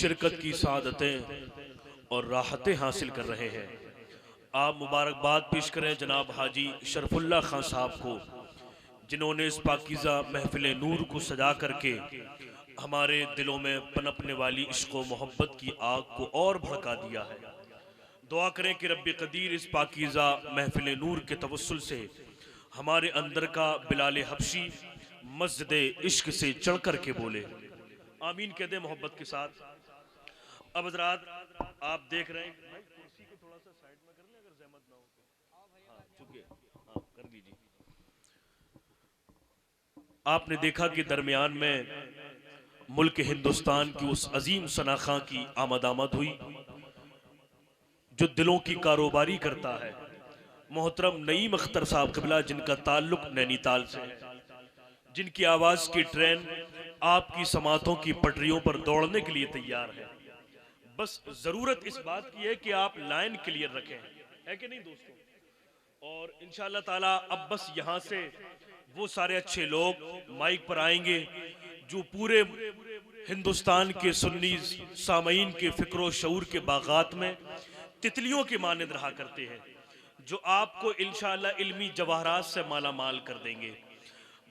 शिरकत की सादतें और राहतें हासिल कर रहे हैं। आप मुबारकबाद पेश करें जनाब हाजी शरफुल्ला खान साहब को, जिन्होंने इस पाकीज़ा महफिल नूर को सजा करके हमारे दिलों में पनपने वाली इश्क व मोहब्बत की आग को और भड़का दिया है। दुआ करें कि रब्बी कदीर इस पाकीज़ा महफिल नूर के तवस्सुल से हमारे अंदर का बिलाल हबशी मस्जिद इश्क से चढ़ कर के बोले आमीन कह दे मोहब्बत के साथ। अब हज़रात आप देख रहे हैं, भाई कुर्सी को थोड़ा सा साइड में कर लें अगर जहमत ना हो तो। हाँ चुके, हाँ कर दीजिए। आपने देखा कि दरमियान में मुल्क हिंदुस्तान की उस अजीम सनाखा की आमद हुई जो दिलों की कारोबारी करता है, मोहतरम नईम अख्तर साहब क़िबला, जिनका ताल्लुक नैनीताल से है, जिनकी आवाज़ की ट्रेन आपकी समातों की पटरियों पर दौड़ने के लिए तैयार है। बस ज़रूरत इस बात की है कि आप लाइन क्लियर रखें, है कि नहीं दोस्तों? और इंशाअल्लाह ताला अब बस यहाँ से वो सारे अच्छे लोग माइक पर आएंगे जो पूरे हिंदुस्तान के सुन्नी सामईन के फ़िक्र शऊर के बागात में तितलियों के मानंद रहा करते हैं, जो आपको इंशाअल्लाह इल्मी जवाहरात से माला माल कर देंगे।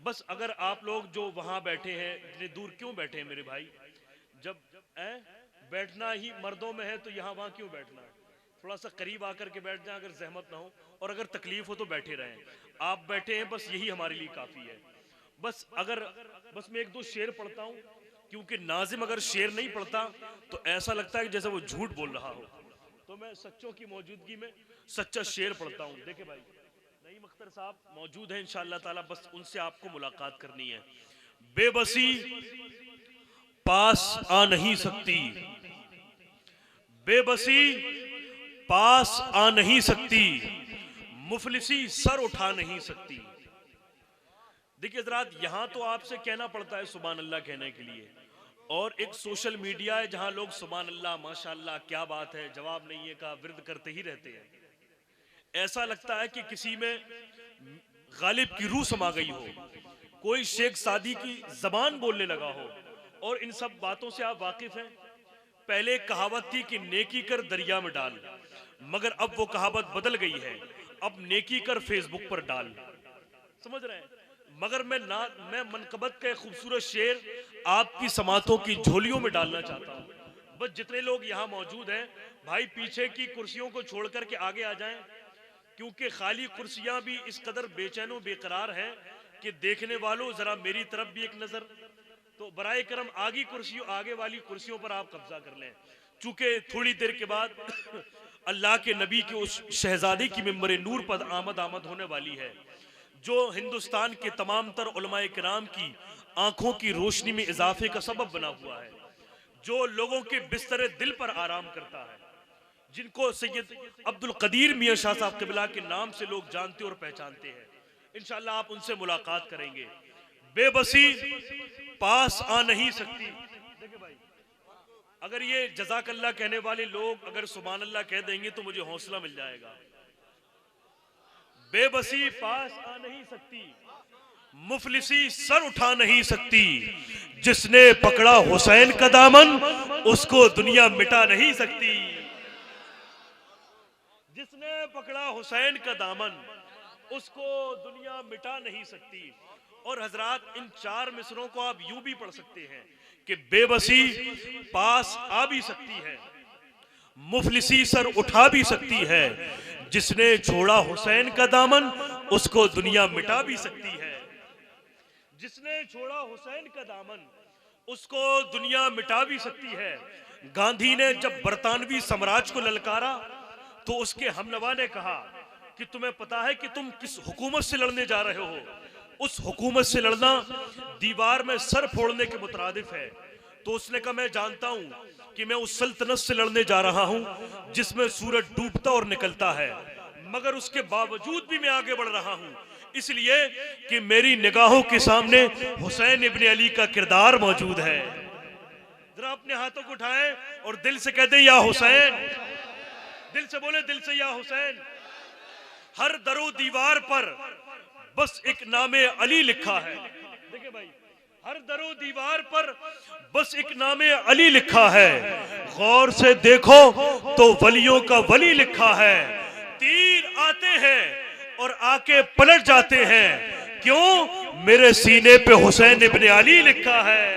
बस अगर आप लोग जो वहाँ बैठे हैं, इतने दूर क्यों बैठे हैं मेरे भाई? जब बैठना ही मर्दों में है तो यहाँ वहाँ क्यों बैठना है? थोड़ा सा करीब आकर के बैठ जाएं अगर जहमत ना हो, और अगर तकलीफ हो तो बैठे रहें। आप बैठे हैं बस यही हमारे लिए काफ़ी है। बस मैं एक दो शेर पढ़ता हूँ, क्योंकि नाजिम अगर शेर नहीं पढ़ता तो ऐसा लगता है कि जैसे वो झूठ बोल रहा हो। तो मैं सच्चों की मौजूदगी में सच्चा शेर पढ़ता हूँ। देखे भाई, नईम अख्तर साहब मौजूद हैं इंशाअल्लाह ताला, बस उनसे आपको मुलाकात करनी है। बेबसी पास आ नहीं सकती, बेबसी पास आ नहीं सकती, मुफलिसी सर उठा नहीं सकती। देखिए हज़रात, यहाँ तो आपसे कहना पड़ता है सुभान अल्लाह कहने के लिए, और एक सोशल मीडिया है जहाँ लोग सुभान अल्लाह माशाअल्लाह क्या बात है जवाब नहीं है का विर्द करते ही रहते हैं। ऐसा लगता है कि किसी में गालिब की रूह समा गई हो, कोई शेख सादी की जबान बोलने लगा हो। और इन सब बातों से आप वाकिफ हैं। पहले एक कहावत थी कि नेकी कर दरिया में डाल, मगर अब वो कहावत बदल गई है, अब नेकी कर फेसबुक पर डाल। समझ रहे हैं? मगर मैं मनकबत का एक खूबसूरत शेर आपकी समातों की झोलियों में डालना चाहता हूँ। बस जितने लोग यहाँ मौजूद हैं भाई, पीछे की कुर्सियों को छोड़ करके आगे आ जाएं, क्योंकि खाली कुर्सियां भी इस कदर बेचैनो बेकरार हैं कि देखने वालों जरा मेरी तरफ भी एक नजर। तो बराए करम आगे वाली कुर्सियों पर आप कब्जा कर लें, चूंकि थोड़ी देर के बाद अल्लाह के नबी के उस शहजादे की मिंबर नूर पर आमद होने वाली है, जो हिंदुस्तान के तमाम तर उलमाए किराम की आंखों की रोशनी में इजाफे का सबब बना हुआ है, जो लोगों के बिस्तर दिल पर आराम करता है, जिनको सैयद अब्दुल कदीर मियां शाह साहब क़िबला के नाम से लोग जानते और पहचानते हैं। इंशाअल्लाह आप उनसे मुलाकात करेंगे। बेबसी पास आ नहीं सकती। देखिए भाई, अगर ये जज़ाकल्लाह कहने वाले लोग अगर सुभान अल्लाह कह देंगे तो मुझे हौसला मिल जाएगा। बेबसी पास आ नहीं सकती, मुफलिसी सर उठा नहीं सकती, जिसने पकड़ा हुसैन का दामन उसको दुनिया मिटा नहीं सकती। जिसने पकड़ा हुसैन का दामन उसको दुनिया मिटा नहीं सकती। और हजरात, इन चार मिसरों को आप यूं भी पढ़ सकते हैं कि बेबसी पास आ भी सकती है, मुफलिसी सर उठा भी सकती है, जिसने छोड़ा हुसैन का दामन उसको दुनिया मिटा भी सकती है। जिसने छोड़ा हुसैन का दामन उसको दुनिया मिटा भी सकती है। गांधी ने जब बरतानवी साम्राज्य को ललकारा तो उसके हमनवा ने कहा कि तुम्हें पता है कि तुम किस हुकूमत से लड़ने जा रहे हो? उस हुकूमत से लड़ना दीवार में सर फोड़ने के मुतरादिफ है। तो उसने कहा मैं जानता हूं कि मैं उस सल्तनत से लड़ने जा रहा हूं जिसमें सूरज डूबता और निकलता है, मगर उसके बावजूद भी मैं आगे बढ़ रहा हूं, इसलिए कि मेरी निगाहों के सामने हुसैन इब्ने अली का किरदार मौजूद है। जरा अपने हाथों को उठाएं और दिल से कह दें या हुसैन। दिल से बोले, दिल से या हुसैन। हर दरो दीवार पर बस एक नामे अली लिखा है। देखिए भाई, हर दरो दीवार पर बस एक नामे अली लिखा है, गौर से देखो तो वलियों का वली लिखा है। तीर आते हैं और आके पलट जाते हैं, क्यों? मेरे सीने पे हुसैन इब्ने अली लिखा है।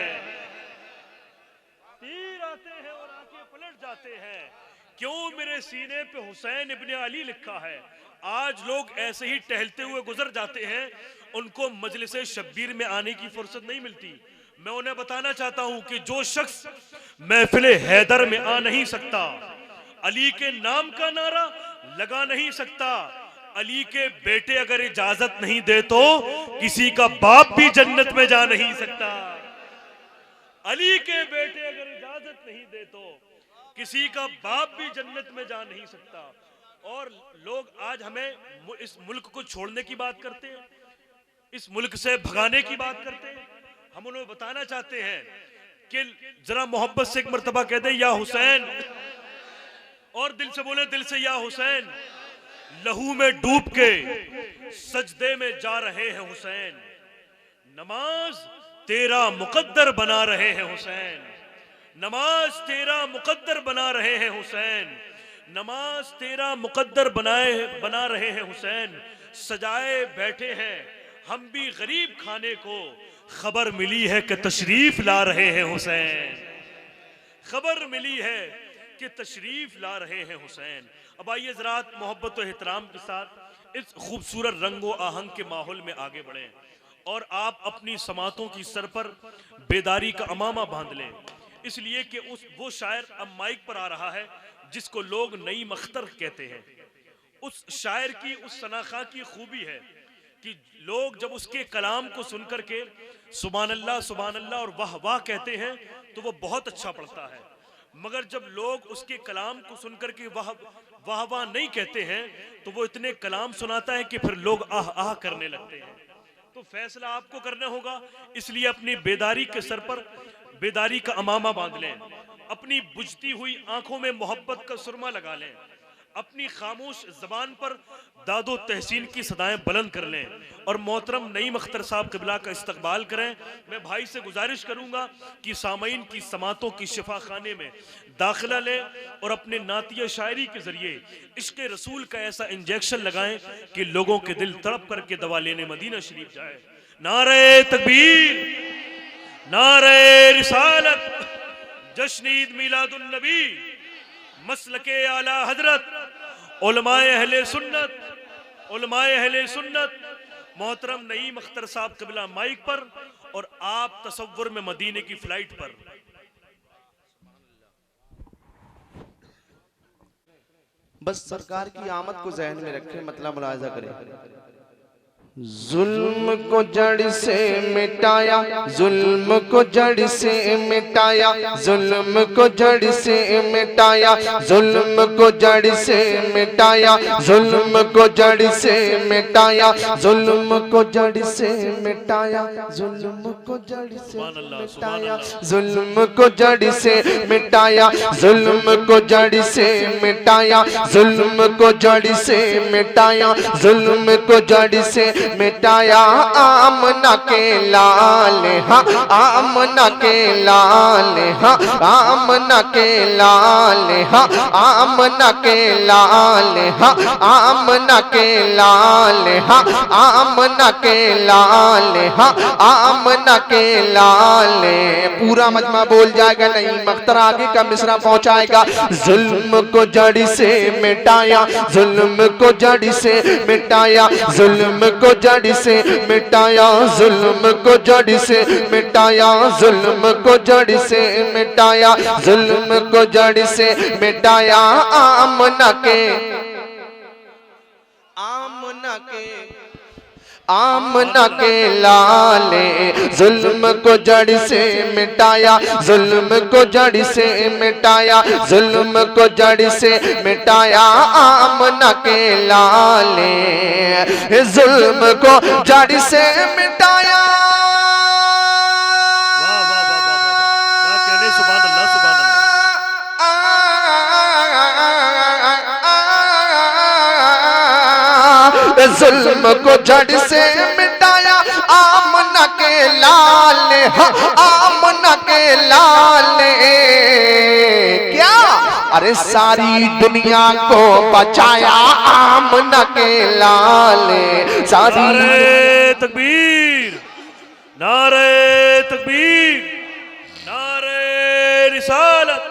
तीर आते हैं और आके पलट जाते हैं, क्यों? मेरे सीने पे हुसैन इब्ने अली लिखा है। आज लोग ऐसे ही टहलते हुए गुजर जाते हैं, उनको मजलिस शब्बीर में आने की फुर्सत नहीं मिलती। मैं उन्हें बताना चाहता हूं कि जो शख्स महफिल हैदर में आ नहीं सकता, अली के नाम का नारा लगा नहीं सकता, अली के बेटे अगर इजाजत नहीं दे तो किसी का बाप भी जन्नत में जा नहीं सकता। अली के बेटे अगर इजाजत नहीं दे तो किसी का बाप भी जन्नत में जा नहीं सकता। और लोग आज हमें इस मुल्क को छोड़ने की बात करते हैं, इस मुल्क से भगाने की बात करते हैं। हम उन्हें बताना चाहते हैं कि जरा मोहब्बत से एक मर्तबा कह दे या हुसैन, और दिल से बोले, दिल से या हुसैन। लहू में डूब के सजदे में जा रहे हैं हुसैन, नमाज तेरा मुकद्दर बना रहे हैं हुसैन, नमाज तेरा मुकद्दर बना रहे हैं हुसैन, नमाज तेरा मुकद्दर बना रहे हैं हुसैन। सजाए बैठे हैं हम भी गरीब खाने को, खबर मिली है कि तशरीफ ला रहे हैं हुसैन, खबर मिली है कि तशरीफ ला रहे हैं हुसैन। अब आइए जरा मोहब्बत और एहतराम के साथ इस खूबसूरत रंगो आहंग के माहौल में आगे बढ़ें और आप अपनी समातों की सर पर बेदारी का अमामा बांध लें, इसलिए कि वो शायर अब माइक पर आ रहा है जिसको लोग नईम अख्तर कहते हैं। उस शायर की, उस सनाखा की खूबी है कि लोग जब उसके कलाम को सुनकर के सुभान अल्लाह और वाह वाह कहते हैं तो वो बहुत अच्छा पढ़ता है, मगर जब लोग उसके कलाम को सुनकर के वाह वाह नहीं कहते हैं तो वो इतने कलाम सुनाता है कि फिर लोग आह आह करने लगते हैं। तो फैसला आपको करना होगा, इसलिए अपनी बेदारी के सर पर बेदारी का अमामा बांध लें, अपनी बुझती हुई आंखों में मोहब्बत का सुरमा लगा लें, अपनी खामोश जबान पर दादो तहसीन की सदाएं बुलंद कर लें और मोहतरम नईम अख्तर साहब क़िबला का इस्तकबाल करें। मैं भाई से गुजारिश करूंगा कि सामईन की समातों की शिफा खाने में दाखिला लें और अपने नातिया शायरी के जरिए इश्क रसूल का ऐसा इंजेक्शन लगाएं कि लोगों के दिल तड़प करके दवा लेने मदीना शरीफ जाए। नारे तकबीर, नारे रिसालत, जश्न ईद मिलादुन नबी, मसलके आला हजरत, उलमाए अहले सुन्नत, उलमाए अहले सुन्नत। मोहतरम नईम अख्तर साहब क़िबला माइक पर और आप तसव्वुर में मदीने की फ्लाइट पर। बस सरकार की आमद को जहन में रखें, मतलब मुलाहिजा करें। जुल्म को जड़ से मिटाया, जुल्म को जड़ से मिटाया, जुल्म को जड़ से मिटाया, जुल्म को जड़ से मिटाया, जुल्म को जड़ से मिटाया, जुल्म को जड़ से मिटाया, जुल्म को जड़ से मिटाया, जुल्म को जड़ से मिटाया, जुल्म को जड़ से मिटाया, जुल्म को जड़ से मिटाया, जुल्म को जड़ से मिटाया। आमना के लाल, हाँ आमना के लाल, हाँ आमना के लाल, हाँ आमना के लाल, हाँ आमना के लाल, हाँ आमना के लाल, हाँ आमना के लाल। पूरा मजमा बोल जाएगा, नहीं मख्तर आगे का मिसरा पहुंचाएगा। जुल्म को जड़ से मिटाया, जुल्म को जड़ से मिटाया, जुल्म को जड़ से मिटाया, जुल्म को जड़ से मिटाया, जुल्म को जड़ से मिटाया, जुल्म को जड़ से मिटाया। आमना के, आमना के, आमना के लाले, जुल्म को जड़ से मिटाया, जुल्म को जड़ से मिटाया, जुल्म को जड़ से मिटाया। आमना के लाले, जुल्म को जड़ से मिटाया। वाह वाह वाह वाह वाह, क्या कहने, सुभान अल्लाह सुभान अल्लाह। जुल्म को जड़ से मिटाया, आमना के लाल, आमना के लाल, क्या अरे सारी दुनिया को बचाया आमना के लाल, सारी नारे तकबीर, नारे तकबीर, नारे रिसालत,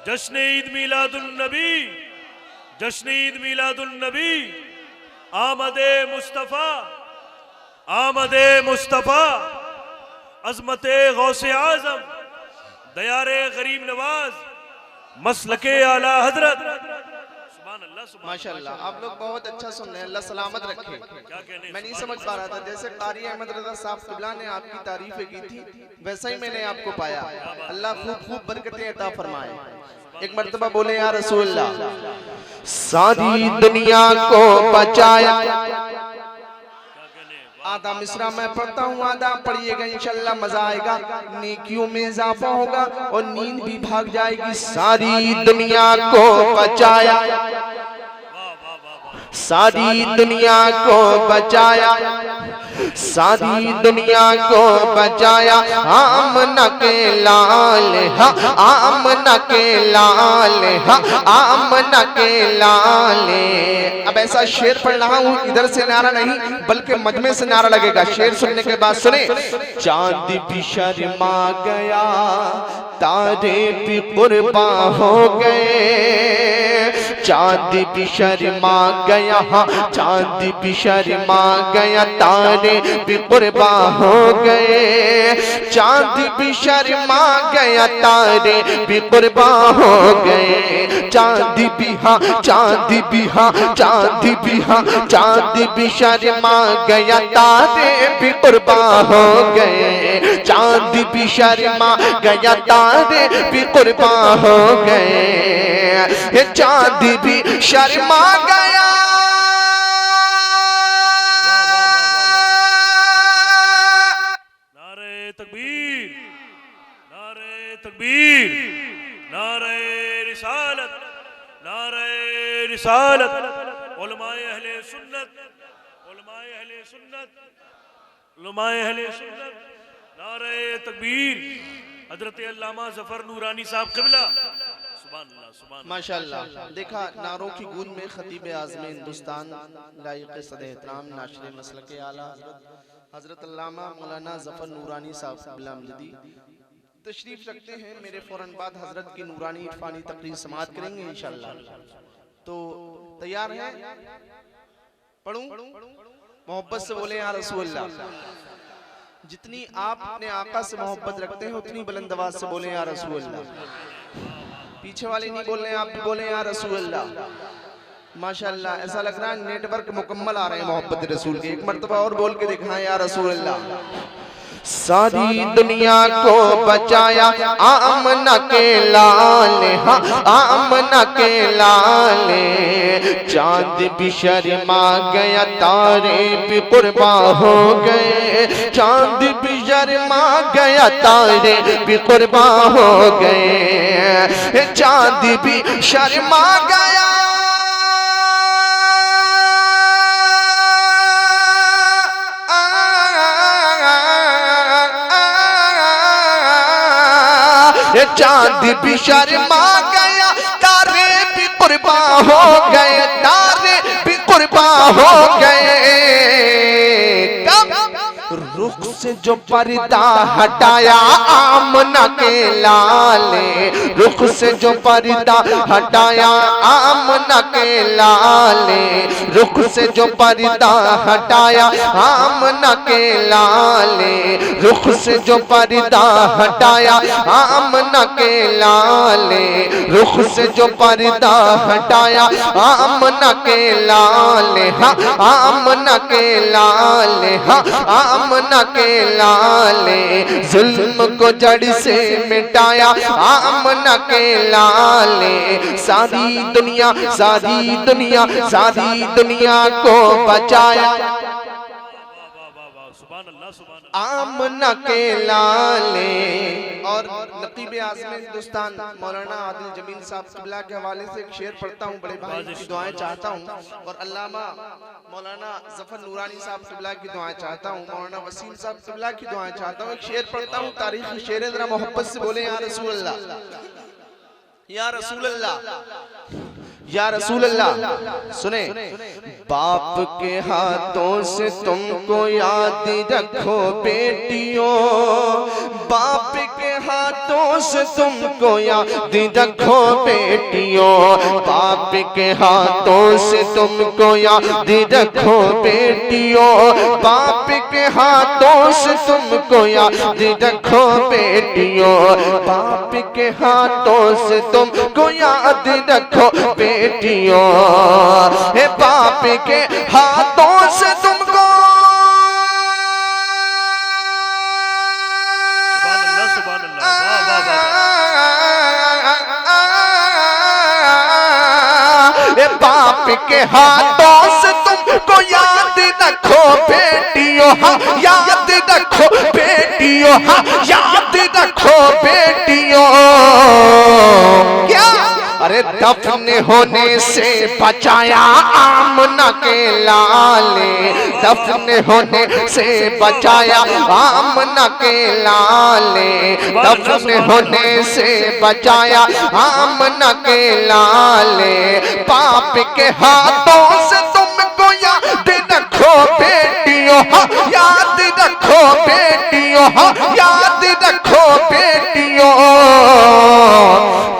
जश्न ईद मिलादुन नबी, जश्न ईद मिलादुन नबी, आमदे मुस्तफ़ा, आमदे मुस्तफ़ा, अज़मते गौसे आज़म, दयारे गरीब नवाज, मसलके आला हजरत। सुभान अल्लाह, सुभान माशाल्लाह, आप लोग बहुत अच्छा सुन रहे हैं, अल्लाह सलामत रखे। क्या कहने, मैं नहीं समझ पा रहा था, जैसे कारी अहमद रजा साहब क़िबला ने आपकी तारीफें की थी वैसा ही मैंने आपको पाया। अल्लाह खूब खूब बरकतें अता फरमाए। एक मर्तबा बोले या रसूलल्लाह, सारी दुनिया को बचाया। आधा मिसरा मैं पढ़ता हूँ, आधा पढ़िएगा, इंशाल्लाह मजा आएगा, नेकियों में इजाफा होगा और नींद भी भाग जाएगी। सारी दुनिया को बचाया, सारी दुनिया को बचाया, सारी दुनिया को बचाया आमना के लाल, आमना के लाल, आमना के लाल। अब ऐसा शेर पढ़ रहा हूँ, इधर से नारा नहीं बल्कि मजमे से नारा लगेगा। शेर सुनने के बाद सुने। चांद भी शर्मा गया, तारे भी कुर्बा हो गए, चांद भी शर्मा गया, चांद भी शर्मा गया, तारे भी कुर्बा हो गए, चांद भी शर्मा गया, तारे भी कुर्बा हो गए, चांद भी हाँ, चांद भी हाँ, चांद भी हाँ, चांद भी शर्मा गया, तारे भी कुर्बा हो गए, चांद भी शर्मा गया, तारे भी कुर्बा हो गए, चांद भी शर्मा गया। नारे तकबीर, नारे तकबीर, नारे रिसालत, नारे रिसालत, उलमाए अहले सुन्नत, उलमाए अहले सुन्नत, उलमाए अहले सुन्नत, नारे तकबीर, हजरत अल्लामा ज़फ़र नूरानी साहब क़िबला। सुभान अल्लाह, सुभान अल्लाह। माशाअल्लाह, देखा नारों की गूंज में खतीब आज़म हिंदुस्तान लायक सदर एहतराम नाशरे मसलके आला हजरत अल्लामा मौलाना ज़फ़र नूरानी साहब क़िबला अमजदी तशरीफ रखते हैं। मेरे फौरन बाद हजरत की नूरानी इरफानी तकरीर समाअत करेंगे इंशाअल्लाह। तो तैयार हैं? पढ़ूं? मोहब्बत से बोले या रसूलल्लाह। जितनी आप अपने आका से मोहब्बत रखते हैं उतनी बुलंद आवाज से बोले या रसूलल्लाह। पीछे वाले नहीं बोल रहे हैं, आप भी बोले या रसूलल्लाह। माशाअल्लाह, ऐसा लग रहा है नेटवर्क मुकम्मल आ रहे हैं मोहब्बत रसूल के। एक मर्तबा और बोल के दिखाएं या रसूलल्लाह। सारी दुनिया को बचाया आमना के लाल, आमना के लाल, चांद भी शर्मा गया, तारे भी कुर्बा हो गए, चांद भी शर्मा गया, तारे भी कुर्बा हो गए, चांद भी शर्मा गया। चांद भी शर्मा गया, तारे भी कुर्बा हो गए, तारे भी कुर्बा हो गए। रुख से जो पर्दा हटाया आमना के लाल, रुख से जो पर्दा हटाया आमना के लाल, रुख से जो पर्दा हटाया आमना के लाल, रुख से जो पर्दा हटाया आमना के लाल, रुख से जो पर्दा हटाया आमना के लाल, आमना के लाल, आमना के लाल, जुल्म को जड़ से मिटाया आमना के लाल, सारी दुनिया, सारी दुनिया, सारी दुनिया को बचाया। सुभान अल्लाह। अल्लाह, सुभान अल्लाह। आमना के लाले। और नकीब आज़म हिंदुस्तान मौलाना आदिल जमील साहब क़िबला के हवाले से एक शेर पढ़ता हूँ, बड़े भाई की दुआएं चाहता हूँ। और अल्लामा मौलाना ज़फ़र नूरानी साहब क़िबला की दुआएं चाहता हूँ, मौलाना वसीम साहब क़िबला की दुआएं चाहता हूँ। एक शेर पढ़ता हूँ, तारीख़ी शेर है, जरा मोहब्बत से बोले या रसूल अल्लाह, या रसूल अल्लाह, या रसूल अल्लाह। सुने, बाप के हाथों से तुमको याद रखो बेटियों, बाप के हाथों से तुमको याद रखो बेटियों, बाप के हाथों से तुमको याद रखो बेटियों, बाप के हाथों से तुमको याद रखो बेटियों, बाप के हाथों से तुमको याद रखो बेटियों, हे बाप के हाथों से तुमको। सुभान अल्लाह, सुभान अल्लाह, वाह वाह वाह। हे बाप के हाथों से तुमको याद रखो बेटियों, हाँ याद रखो बेटियों, हाँ याद रखो बेटियों। क्या? अरे दफन होने से बचाया आमना के लाले, दफन होने से बचाया आमना के लाले, दफन होने से बचाया आमना के लाले, पाप के हाथों से तुमको याद रखो बेटियों, याद रखो बेटियों, याद रखो बेटियों।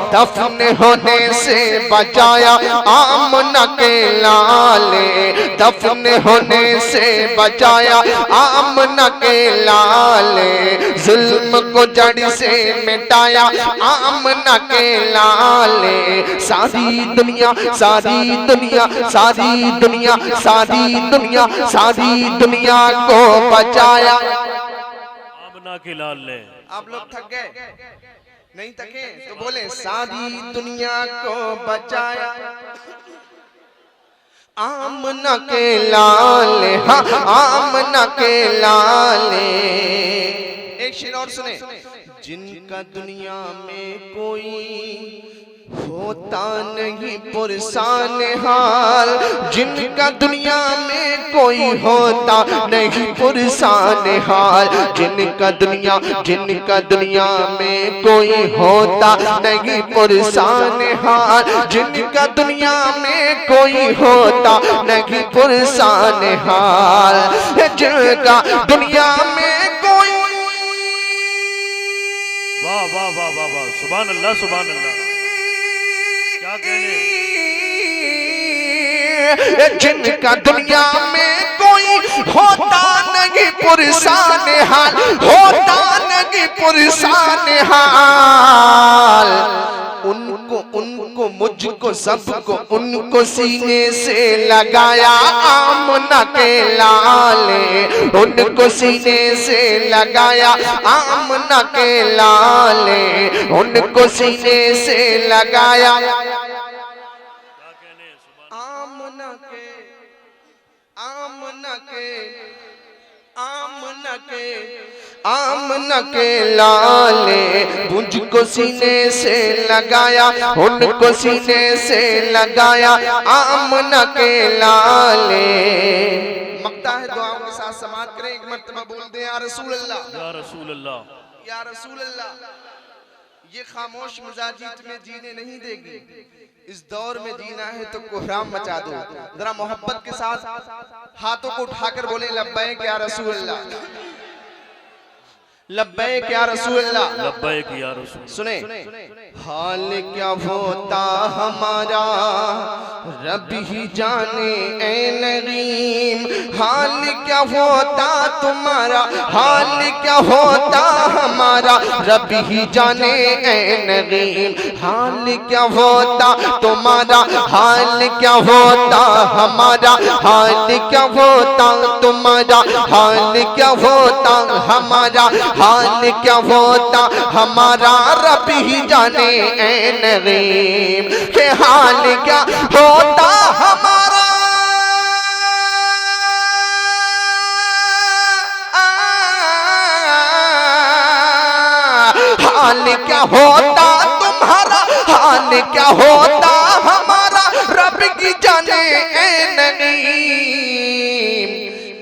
दफन होने से बचाया आमना के लाले, दफन होने से बचाया आमना के लाले, जुल्म को जड़ से मिटाया आमना के लाले, सारी दुनिया सारी दुनिया सारी दुनिया सारी दुनिया सारी दुनिया को बचाया आमना के लाल ने। आप लोग थक गए? नहीं थके तो बोले, सारी दुनिया को बचाया आमना के लाले, हाँ आमना के लाले। एक शेर और सुने, जिनका दुनिया में कोई होता नहीं पुरसान हाल, जिनका दुनिया में कोई होता नहीं पुरसान हाल, जिनका दुनिया में कोई होता नहीं पुरसान हाल, जिनका दुनिया में कोई होता नहीं पुरसान हाल, जिनका दुनिया में कोई। वाह वाह वाह वाह वाह, सुभान अल्लाह, सुभान अल्लाह। क्या कहने? जिनका दुनिया में कोई होता नहीं पुरसान हाल, होता नहीं पुरसान हाल, उनको उनको मुझको सबको उनको सीने से लगाया आमना के लाले, उनको सीने से लगाया आमना के लाले, उनको सीने से लगाया आमना के आमना के आमना के आमना के लाले, मुझको सीने से लगाया उनको सीने से लगाया आमना के लाले। मकता है दुआओं के साथ समाअत करें, एक मर्तबा बोल दे या रसूल अल्लाह, या रसूल अल्लाह, या रसूल अल्लाह। ये खामोश मिजाजी तुम्हें जीने नहीं देगी, इस दौर में जीना है तो कोहराम मचा दो। जरा मोहब्बत के साथ हाथों को उठाकर बोले लब्बैक या रसूल अल्लाह, लब्बैक या रसूल अल्लाह, लब्बैक या रसूल। सुने, हाल क्या होता हमारा रब ही जाने ऐ नगीम, हाल क्या होता तुम्हारा, हाल क्या होता हमारा रब ही जाने ऐ नगीम, हाल क्या होता तुम्हारा, हाल क्या होता हमारा, हाल क्या होता तुम्हारा, हाल क्या होता हमारा, हाल क्या होता हमारा रब ही जाने ऐ नगीम, के हाल क्या होता हमारा। हाल क्या होता तुम्हारा, हाल क्या होता हमारा, रब की जाने ऐ नईम।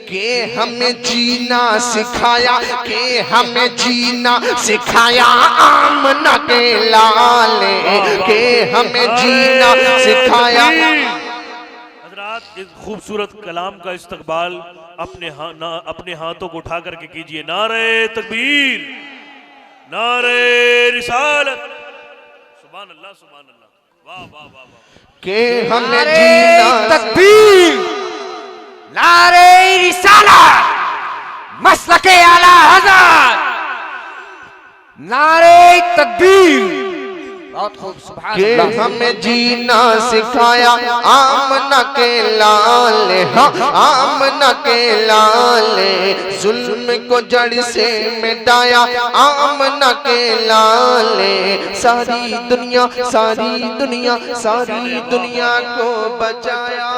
के हमें जीना सिखाया, के हमें जीना सिखाया आमना के लाले, के हमें जीना सिखाया। हजरात, इस खूबसूरत कलाम का इस्तकबाल अपने हाथों को उठा करके कीजिए। नारे तकबीर, नारे रिसालत, सुभान अल्लाह, सुभान अल्लाह, वाह वाह वाह वाह। के हमें जीना तकबीर, नारे रिसालत, मसलके आला हज़रत, नारे तकबीर। बहुत खूब, सुभान के अल्लाह। हमें जीना सिखाया आमना के लाले, हाँ आमना के लाले, जुल्म को जड़ से मिटाया आमना के लाले। सारी दुनिया, सारी दुनिया, सारी दुनिया को बचाया।